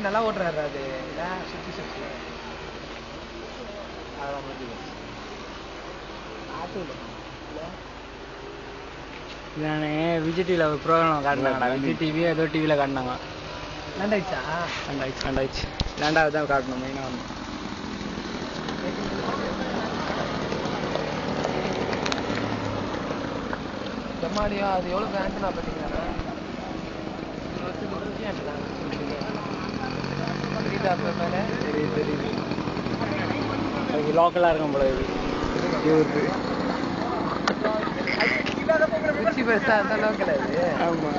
நல்லா ஓட்டுறாரு அது சுற்றி சுற்றி நான் விஜய் டிவியில் ஒரு ப்ரோக்ராம் காட்டினாங்கடா. விஜய் டிவி ஏதோ டிவியில் காட்டினாங்க. லேண்ட் ஆயிடுச்சா? லேண்ட் ஆயிடுச்சு. லேண்டாவது தான் காட்டணும் மெயினாக வந்து. ஜம்மாடியா அது எவ்வளோ ஆண்டனா பார்த்தீங்கன்னா தெரியுது. அது லோக்கலாக இருக்கும் போல இது இவருக்கு. ருச்சி பெருசா அந்த லோக்கல் அது. ஆமாம்.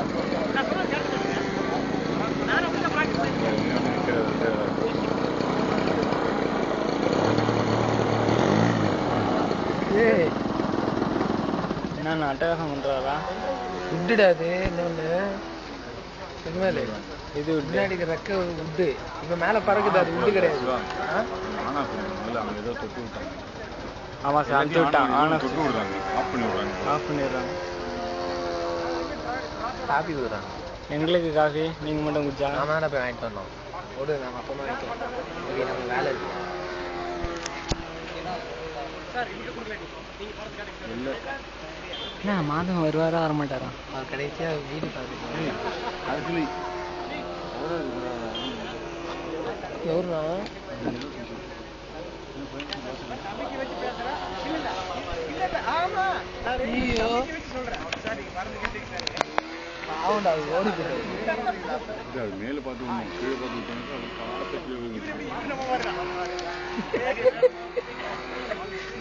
ஏய் என்ன அட்டகாசம் பண்ணுறாரா? உட்டுடா அது இன்னொன்று சினிமாவில் இது முன்னாடி ரெக்க உட்டு இப்போ மேலே பறக்குது. அது உட்டு கிடையாது. ஆமாம் சார் அனுப்பிச்சு விட்டான். ஆனால் ஆஃப் பண்ணிடுறாங்க. காஃபி கொடுக்குறாங்க எங்களுக்கு காஃபி. நீங்கள் மட்டும் குடிச்சா? நாம தானே போய் வாங்கிட்டு வந்தோம். ஓடு நம்ம அப்பமா வாங்கிக்கலாம். ஓகே நம்ம வேலை இருக்கு. என்ன மாதம் வருவாரா வரமாட்டாரா? அவர் கடைசியாக வீடு பார்த்துக்கோங்க. எவருண்ணா? ஐயோ ஆவுண்டா ஓடி போயிடு. மேல பார்த்து கீழே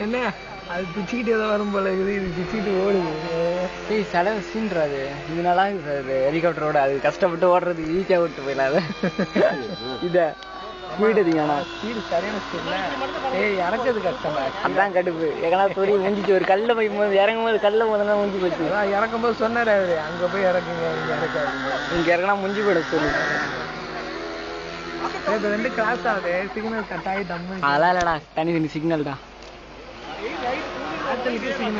என்ன அது பிச்சுக்கிட்டு ஏதோ வரும் போல இருக்குது. இது பிச்சுக்கிட்டு ஓடுது. ஏய் செலவு சீன்றாது. இது நல்லா இருக்குது சார். இது ஹெலிகாப்டரோட அது கஷ்டப்பட்டு ஓடுறது ஈஸியாக விட்டு போயிடலாத. இதை ஸ்பீடு அதிகம்ண்ணா. ஸ்பீடு சரியான ஸ்பீட்ல. ஏய் இறக்குறது கஷ்டம். அதான் கடுப்பு. எங்கன்னா தொழில் முடிஞ்சிச்சு. ஒரு கல்ல போய் போது இறங்கும் போது கல்ல போதுனா முடிஞ்சு போச்சு. அதான் இறக்கும் போது சொன்னார் அவரு அங்கே போய் இறக்குங்க இங்கே இறக்காதுங்க. இங்கே இறங்கினா முடிஞ்சு போயிட சொல்லி. இப்போ 2 கிராஸ் ஆகுது. சிக்னல் கட் ஆகி தம்மு. அதெல்லாம் இல்லைடா. தனி சிக்னல் தான். சிக்னல்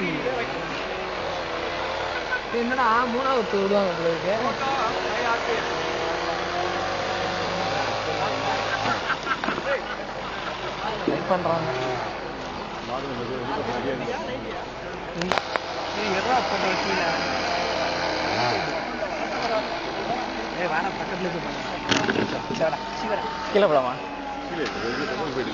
என்னடா 3வது விடுவாங்க உங்களுக்கு. லைக் பண்றாங்க. வாடா பக்கத்துல கீழே போலாமா? போயிட்டு